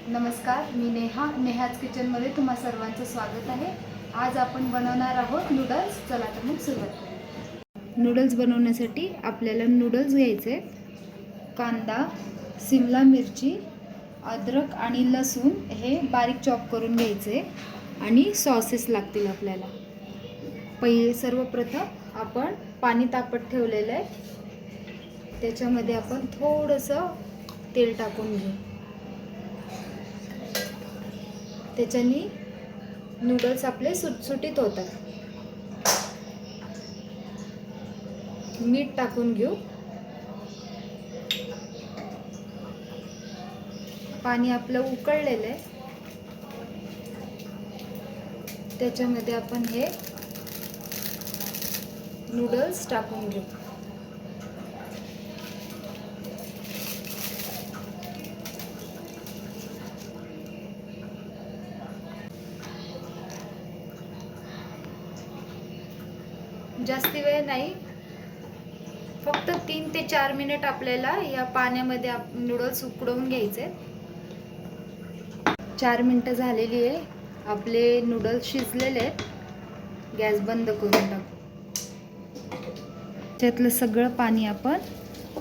नमस्कार, मी नेहाज किचनमध्ये तुम्हा सर्वांचं स्वागत आहे। आज आपण बनवणार आहोत नूडल्स। चला तर मग सुरुवात करूया। नूडल्स बनवण्यासाठी आपल्याला नूडल्स घ्यायचे, कांदा, शिमला मिरची, अद्रक आणि लसूण हे बारीक चॉप करून घ्यायचे आणि सॉसेस लागतील आपल्याला। सर्वप्रथम आपण पाणी तापत ठेवलेलं आहे, त्याच्यामध्ये आपण थोडंसं तेल टाकून घेऊ। त्याच्यानी नूडल्स आपले सुटसुटीत होतात। मीठ टाकून घेऊ। पाणी आपलं उकळलेलं आहे, त्याच्यामध्ये आपण हे नूडल्स टाकून घेऊ। जास्ती वेळ नाही, फक्त 3 ते 4 मिनिट आपल्याला या पाण्यामध्ये नूडल्स उकडवून घ्यायचे। 4 मिनिटं झालेली आहे, आपले नूडल्स शिजलेले आहेत। गॅस बंद करून टाकू। त्यातलं सगळं पाणी आपण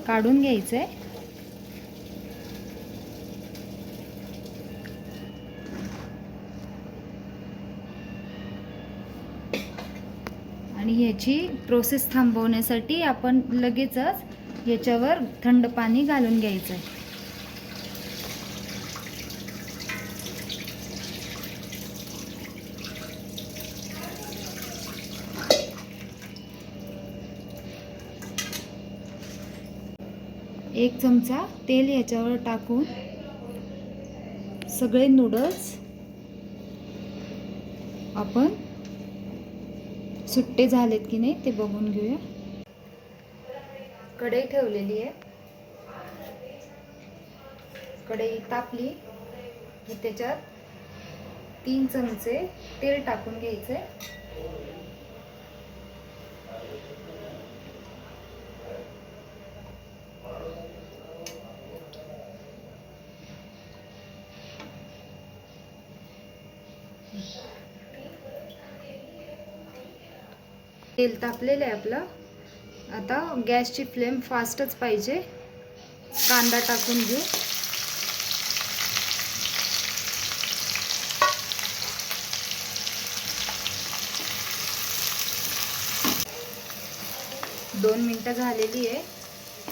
काढून घ्यायचं आहे। आणि ह्याची प्रोसेस थांबवण्यासाठी आपण लगेचच याच्यावर थंड पाणी घालून घ्यायचं आहे। एक चमचा तेल याच्यावर टाकून सगळे नूडल्स आपण सुट्टे झालेत की नाही ते बघून घेऊया। कढई ठेवलेली आहे, कढई तापली की त्याच्यात 3 चमचे तेल टाकून घ्यायचे। तेल तापलेलं आहे आपलं। आता गॅसची फ्लेम फास्टच पाहिजे। कांदा टाकून घेऊ। दोन मिनिटं झालेली आहे।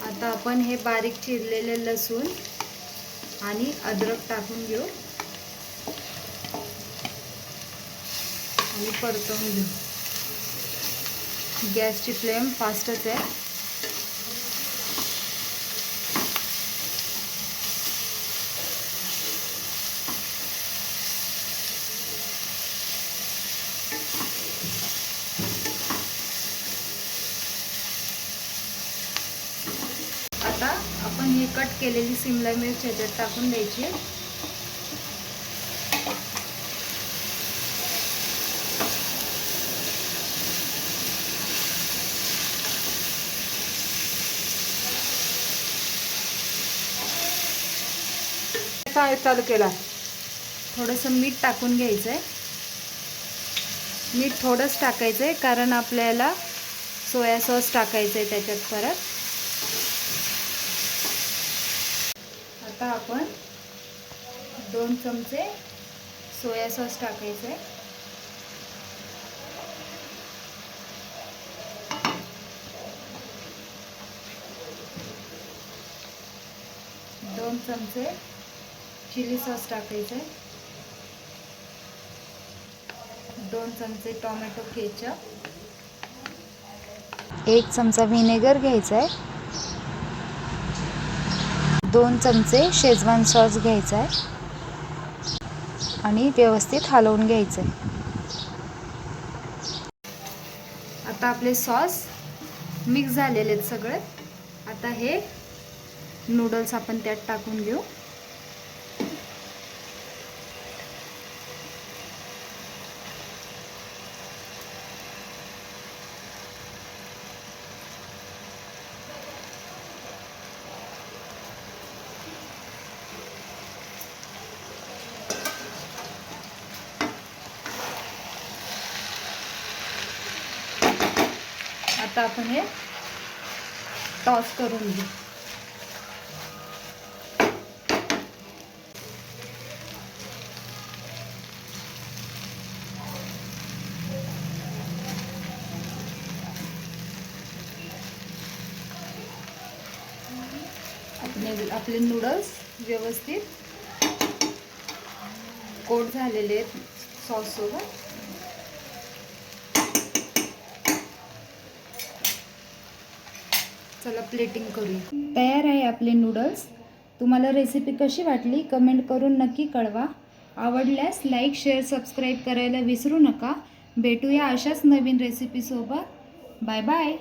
आता आपण हे बारीक चिरलेले लसूण आणि अद्रक टाकून घेऊ आणि परतवून घेऊ। गॅसची फ्लेम फास्टच आहे। आता आपण हे कट केलेली शिमला मिरची ह्याच्यात टाकून द्यायची। चालू केला। थोडंसं मीठ टाकून घ्यायचं आहे। मीठ थोडंच टाकायचं आहे, कारण आपल्याला सोया सॉस टाकायचं आहे त्याच्यात परत। आता आपण 2 चमचे सोया सॉस टाकायचं आहे। दोन चमचे चिली सॉस टाकायचं आहे। 2 चमचे टोमॅटो केचप, 1 चमचा व्हिनेगर घ्यायचा आहे, 2 चमचे शेजवान सॉस घ्यायचा आहे आणि व्यवस्थित हलवून घ्यायचं आहे। आता आपले सॉस मिक्स झालेले आहेत सगळे। आता हे नूडल्स आपण त्यात टाकून घेऊ। आता आपण हे टॉस करून घेऊ. आपले नूडल्स व्यवस्थित कोट झालेले आहेत सॉस सोबत. चला प्लेटिंग करूया. तयार आहे आपले नूडल्स. तुम्हाला रेसिपी कशी वाटली कमेंट करून नक्की कळवा. आवडल्यास लाईक शेअर सबस्क्राईब करायला विसरू नका. भेटूया अशाच नवीन रेसिपीसोबत. Bye bye.